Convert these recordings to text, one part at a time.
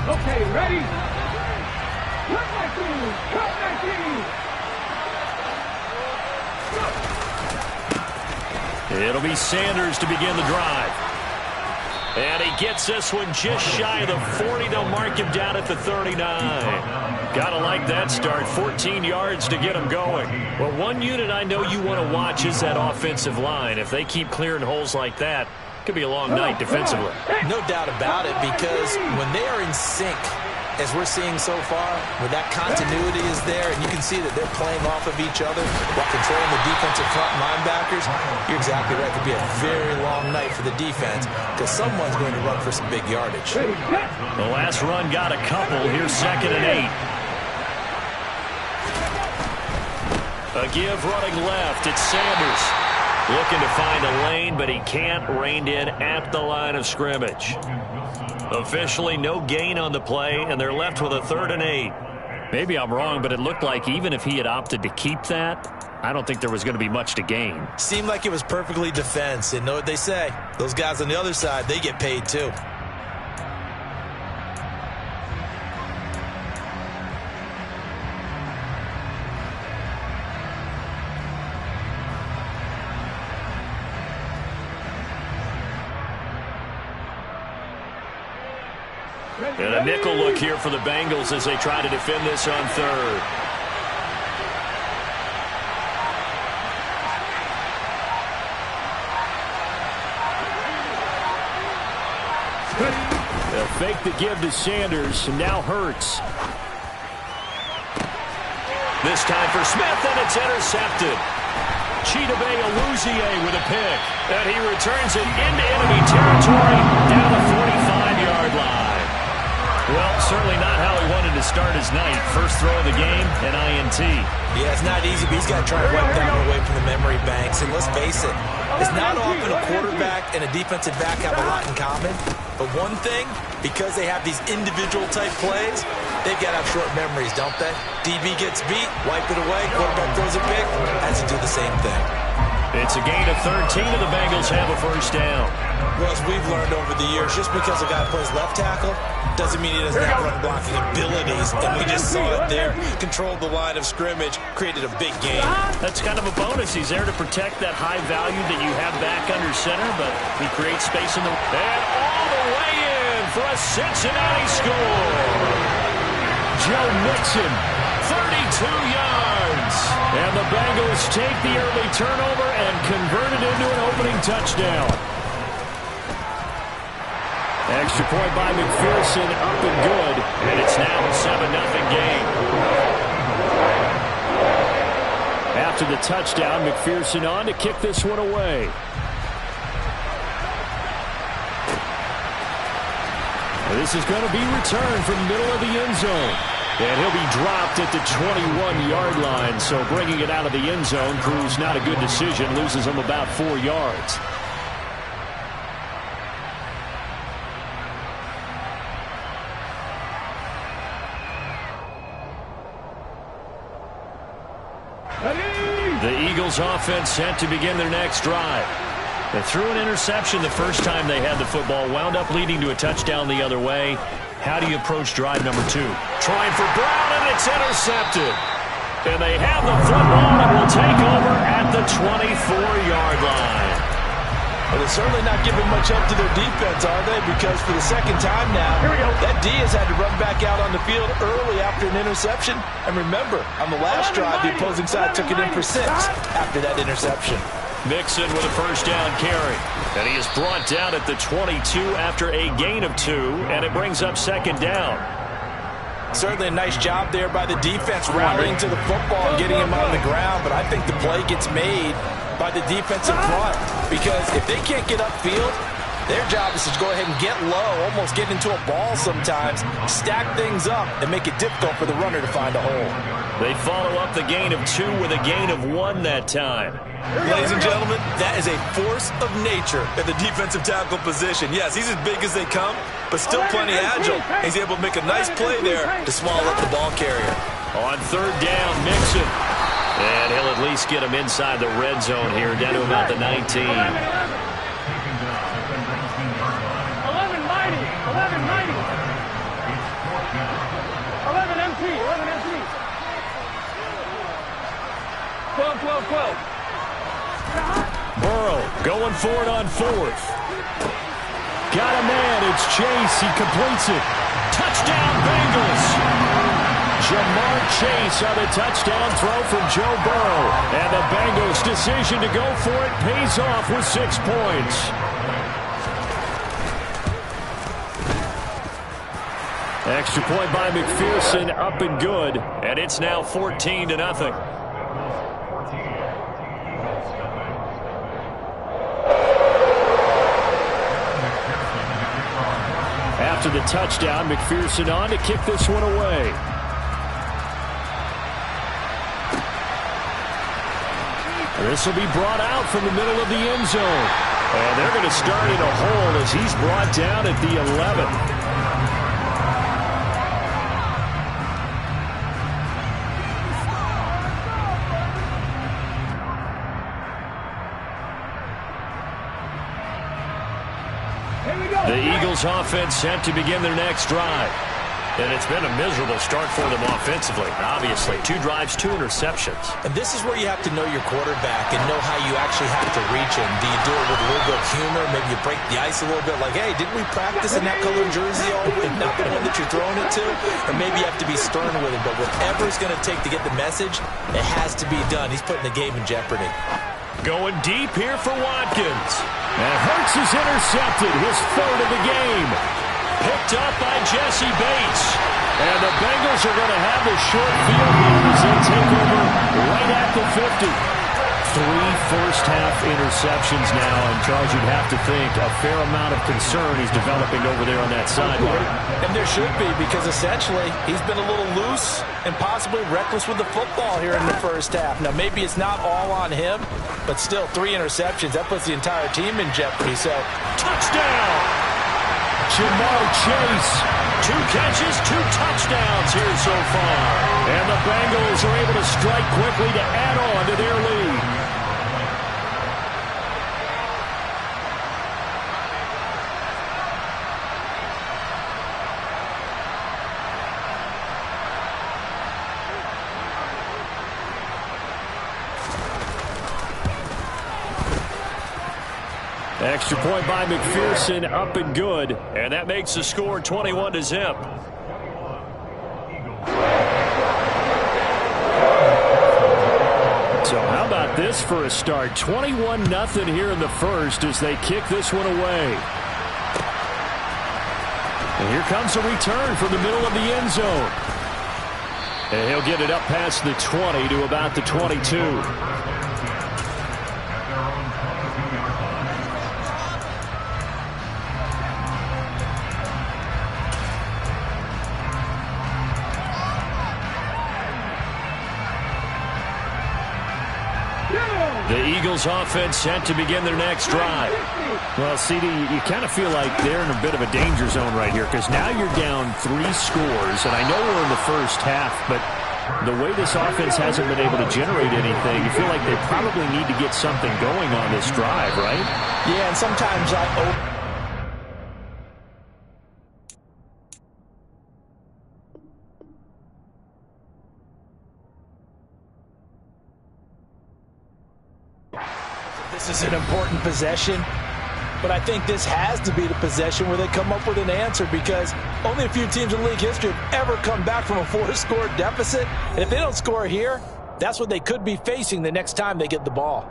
Okay, ready? Cut 19! Cut 19! It'll be Sanders to begin the drive. And he gets this one just shy of the 40. They'll mark him down at the 39. Gotta like that start. 14 yards to get him going. Well, one unit I know you want to watch is that offensive line. If they keep clearing holes like that, it could be a long night defensively. No doubt about it, because when they are in sync, as we're seeing so far, where that continuity is there, and you can see that they're playing off of each other while controlling the defensive front linebackers, you're exactly right. It could be a very long night for the defense because someone's going to run for some big yardage. The last run got a couple. Here's 2nd and 8. A give running left. It's Sanders. Looking to find a lane, but he can't. Reined in at the line of scrimmage. Officially no gain on the play, and they're left with a 3rd and 8. Maybe I'm wrong, but it looked like even if he had opted to keep that, I don't think there was going to be much to gain. Seemed like it was perfectly defense, and know what they say. Those guys on the other side, they get paid too. And a nickel look here for the Bengals as they try to defend this on 3rd. They'll fake the give to Sanders, and now Hurts. This time for Smith, and it's intercepted. Chidobe Awuzie with a pick. And he returns it into enemy territory down the 45-yard line. Well, certainly not how he wanted to start his night. First throw of the game, an INT. Yeah, it's not easy, but he's got to try to wipe that one away from the memory banks. And let's face it, it's not often a quarterback and a defensive back have a lot in common. But one thing, because they have these individual type plays, they've got to have short memories, don't they? DB gets beat, wipe it away, quarterback throws a pick, has to do the same thing. It's a gain of 13, and the Bengals have a first down. Well, as we've learned over the years, just because a guy plays left tackle doesn't mean he doesn't have run blocking abilities. And we just saw it there. Controlled the line of scrimmage, created a big gain. That's kind of a bonus. He's there to protect that high value that you have back under center, but he creates space in the... And all the way in for a Cincinnati score. Joe Mixon, 32 yards. And the Bengals take the early turnover and convert it into an opening touchdown. Extra point by McPherson, up and good. And it's now a 7-0 game. After the touchdown, McPherson on to kick this one away. This is going to be returned from the middle of the end zone. And he'll be dropped at the 21-yard line. So bringing it out of the end zone proves not a good decision. Loses him about 4 yards. The Eagles offense set to begin their next drive. They threw an interception the first time they had the football, wound up leading to a touchdown the other way. How do you approach drive number 2? Trying for Brown, and it's intercepted. And they have the football and will take over at the 24-yard line. Well, they're certainly not giving much up to their defense, are they? Because for the second time now, that D has had to run back out on the field early after an interception. And remember, on the last drive, the opposing side took it in for 6 after that interception. Mixon with a first down carry. And he is brought down at the 22 after a gain of 2, and it brings up second down. Certainly a nice job there by the defense rallying to the football and getting him on the ground, but I think the play gets made by the defensive front, because if they can't get upfield, their job is to go ahead and get low, almost get into a ball sometimes, stack things up, and make it difficult for the runner to find a hole. They follow up the gain of 2 with a gain of 1 that time. Ladies and gentlemen, that is a force of nature at the defensive tackle position. Yes, he's as big as they come, but still plenty agile. He's able to make a nice play there to swallow up the ball carrier. On third down, Mixon. And he'll at least get him inside the red zone here, down to about the 19. 1190. Going for it on fourth. Got a man. It's Chase. He completes it. Touchdown, Bengals. Jamar Chase on the touchdown throw from Joe Burrow. And the Bengals' decision to go for it pays off with 6 points. Extra point by McPherson, up and good. And it's now 14-0. After the touchdown, McPherson on to kick this one away. This will be brought out from the middle of the end zone. And they're going to start in a hole as he's brought down at the 11. The Eagles offense set to begin their next drive. And it's been a miserable start for them offensively, obviously. 2 drives, 2 interceptions. And this is where you have to know your quarterback and know how you actually have to reach him. Do you do it with a little bit of humor? Maybe you break the ice a little bit like, hey, didn't we practice in that color jersey all week? Not the one that you're throwing it to? Or maybe you have to be stern with him. But whatever it's going to take to get the message, it has to be done. He's putting the game in jeopardy. Going deep here for Watkins. And Hurts is intercepted, his 3rd of the game. Picked up by Jesse Bates. And the Bengals are going to have the short field goal as they take over right at the 50. 3 first-half interceptions now, and Charles, you'd have to think a fair amount of concern is developing over there on that sideline. And there should be, because essentially he's been a little loose and possibly reckless with the football here in the first half. Now, maybe it's not all on him, but still 3 interceptions. That puts the entire team in jeopardy. So, touchdown! Jamar Chase, 2 catches, 2 touchdowns here so far. And the Bengals are able to strike quickly to add on to their lead. Extra point by McPherson, up and good. And that makes the score 21-0. So how about this for a start? 21-0 here in the first as they kick this one away. And here comes a return from the middle of the end zone. And he'll get it up past the 20 to about the 22. The Eagles offense set to begin their next drive. Well, CD, you kind of feel like they're in a bit of a danger zone right here because now you're down 3 scores, and I know we're in the first half, but the way this offense hasn't been able to generate anything, you feel like they probably need to get something going on this drive, right? Yeah, and sometimes this is an important possession, but I think this has to be the possession where they come up with an answer because only a few teams in league history have ever come back from a 4-score deficit. And if they don't score here, that's what they could be facing the next time they get the ball.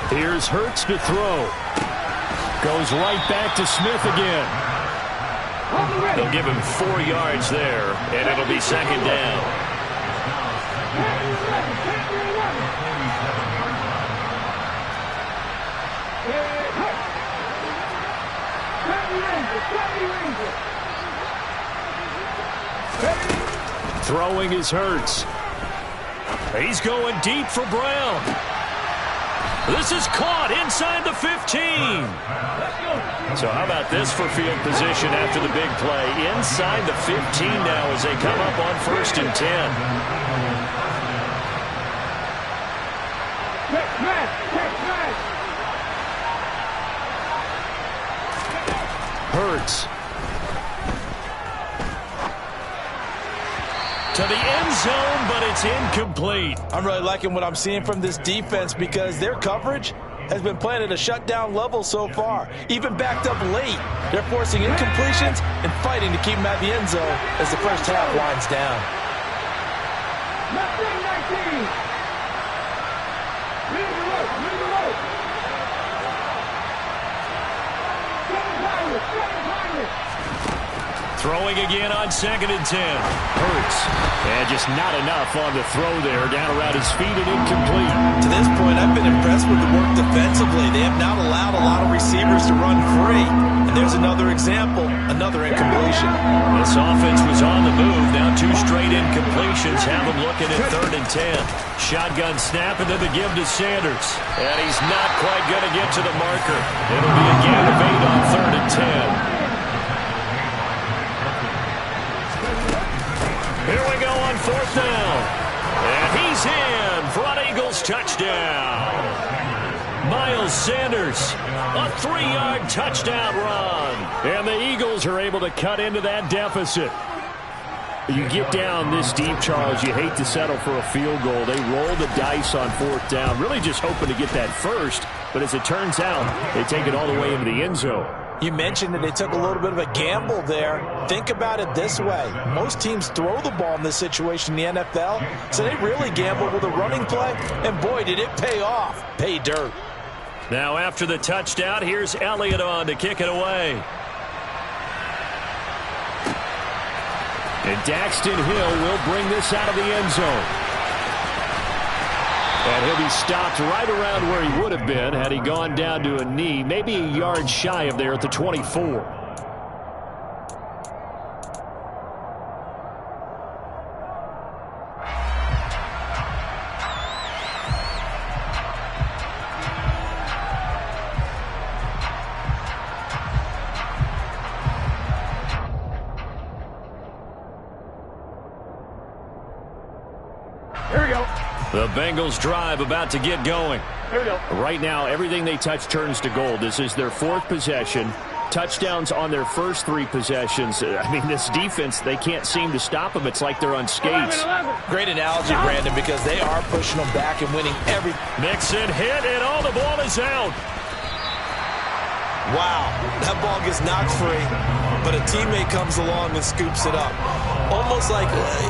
Here's Hurts to throw. Goes right back to Smith again. They'll give him 4 yards there, and it'll be 2nd down. Throwing is Hurts. He's going deep for Brown. This is caught inside the 15. So how about this for field position after the big play? Inside the 15 now as they come up on 1st and 10. Hurts. To the end zone, but it's incomplete. I'm really liking what I'm seeing from this defense because their coverage has been playing at a shutdown level so far. Even backed up late, they're forcing incompletions and fighting to keep them at the end zone as the first half winds down. Madden19. Lead the rope, lead the rope. Throwing again on 2nd and 10. Hurts. And just not enough on the throw there. Down around his feet and incomplete. To this point, I've been impressed with the work defensively. They have not allowed a lot of receivers to run free. And there's another example, another incompletion. This offense was on the move. Now 2 straight incompletions have them looking at 3rd and 10. Shotgun snap and then the give to Sanders. And he's not quite going to get to the marker. It'll be a gain of 8 on 3rd and 10. Here we go on 4th down. And he's in for an Eagles touchdown. Miles Sanders, a 3-yard touchdown run. And the Eagles are able to cut into that deficit. You get down this deep, Charles, you hate to settle for a field goal. They roll the dice on 4th down, really just hoping to get that first. But as it turns out, they take it all the way into the end zone. You mentioned that they took a little bit of a gamble there. Think about it this way. Most teams throw the ball in this situation in the NFL, so they really gambled with a running play, and boy, did it pay off. Pay dirt. Now after the touchdown, here's Elliott on to kick it away. And Daxton Hill will bring this out of the end zone. And he'll be stopped right around where he would have been had he gone down to a knee, maybe a yard shy of there at the 24. Here we go. The Bengals drive about to get going. Here we go. Right now, everything they touch turns to gold. This is their 4th possession. Touchdowns on their first 3 possessions. I mean, this defense, they can't seem to stop them. It's like they're on skates. 11. Great analogy, Brandon, because they are pushing them back and winning every... Mixon hit, and all the ball is out. Wow, that ball gets knocked free, but a teammate comes along and scoops it up.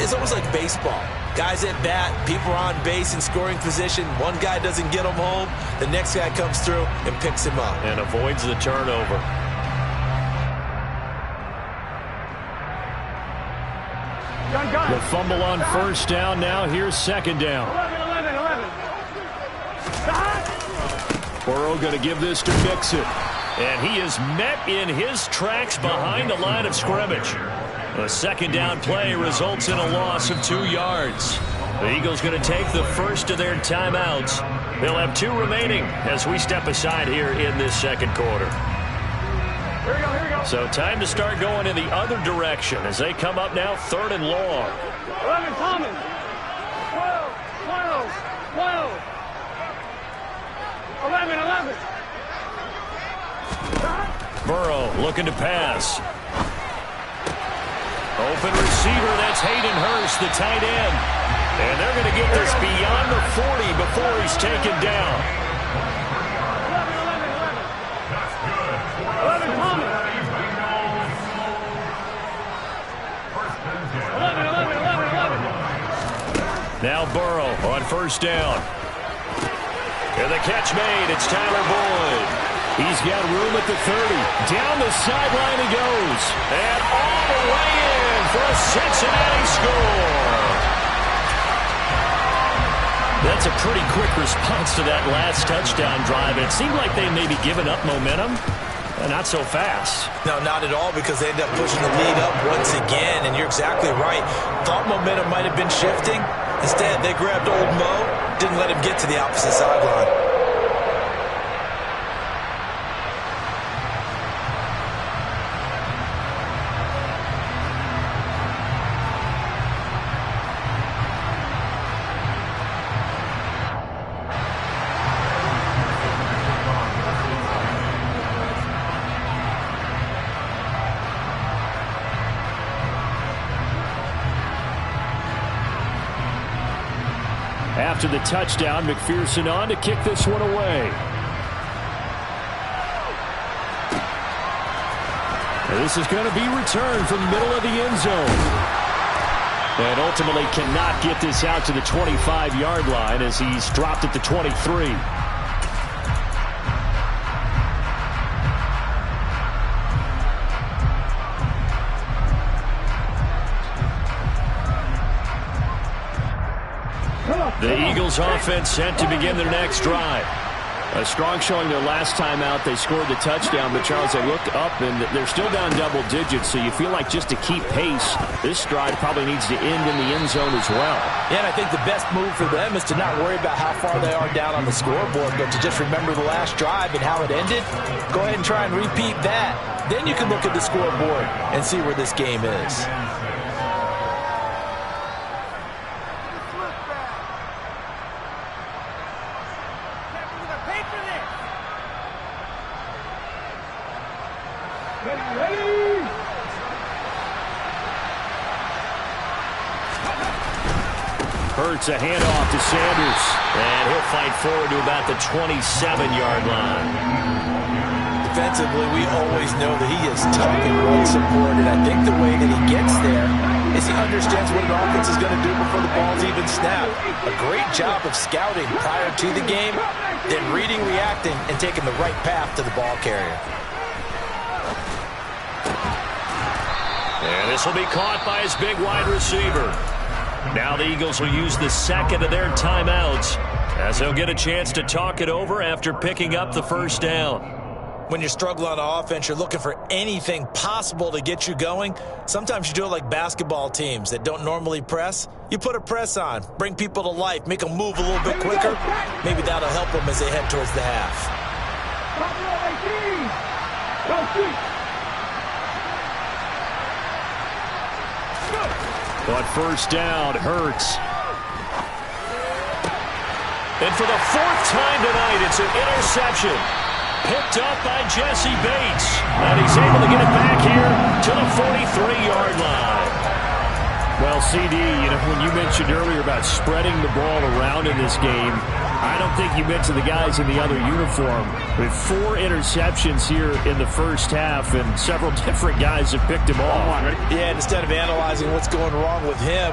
It's almost like baseball. Guys at bat, people are on base in scoring position. One guy doesn't get him home. The next guy comes through and picks him up. And avoids the turnover. Gun. The fumble on 1st down. Now here's 2nd down. 11. Burrow going to give this to Mixon. And he is met in his tracks behind the line of scrimmage. The 2nd down play results in a loss of 2 yards. The Eagles going to take the first of their timeouts. They'll have 2 remaining as we step aside here in this 2nd quarter. Here we go. So time to start going in the other direction as they come up now 3rd and long. 11, Thomas. 12. 11. Burrow looking to pass. Open receiver, that's Hayden Hurst, the tight end. And they're going to get this beyond the 40 before he's taken down. 11, Thomas. 11. Now Burrow on 1st down. And the catch made, it's Tyler Boyd. He's got room at the 30. Down the sideline he goes. And all the way in for a Cincinnati score. That's a pretty quick response to that last touchdown drive. It seemed like they may be giving up momentum. Not so fast. No, not at all, because they end up pushing the lead up once again, and you're exactly right. Thought momentum might have been shifting. Instead, they grabbed old Mo, didn't let him get to the opposite sideline. After the touchdown, McPherson on to kick this one away. And this is going to be returned from the middle of the end zone. And ultimately cannot get this out to the 25-yard line as he's dropped at the 23. The Eagles offense set to begin their next drive. A strong showing their last time out. They scored the touchdown, but Charles, they look up and they're still down double digits, so you feel like just to keep pace, this drive probably needs to end in the end zone as well. Yeah, and I think the best move for them is to not worry about how far they are down on the scoreboard, but to just remember the last drive and how it ended. Go ahead and try and repeat that. Then you can look at the scoreboard and see where this game is. Hurts a handoff to Sanders. And he'll fight forward to about the 27-yard line. Defensively, we always know that he is tough and run support, and I think the way that he gets there is he understands what an offense is going to do before the ball's even snapped. A great job of scouting prior to the game, then reading, reacting, and taking the right path to the ball carrier. And this will be caught by his big wide receiver. Now the Eagles will use the second of their timeouts as they'll get a chance to talk it over after picking up the first down. When you're struggling on offense, you're looking for anything possible to get you going. Sometimes you do it like basketball teams that don't normally press. You put a press on, bring people to life, make them move a little bit quicker. Maybe that'll help them as they head towards the half. But first down, Hurts. And for the fourth time tonight, it's an interception. Picked up by Jesse Bates. And he's able to get it back here to the 43-yard line. Well, CD, when you mentioned earlier about spreading the ball around in this game, I don't think you mentioned the guys in the other uniform. With 4 interceptions here in the first half, and several different guys have picked him off. Yeah, instead of analyzing what's going wrong with him,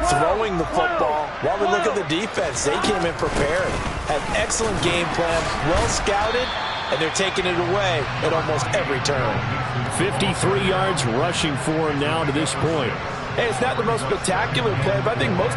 throwing the football, while we look at the defense, they came in prepared. Had excellent game plan, well scouted, and they're taking it away at almost every turn. 53 yards rushing for him now to this point. Hey, it's not the most spectacular play, but I think most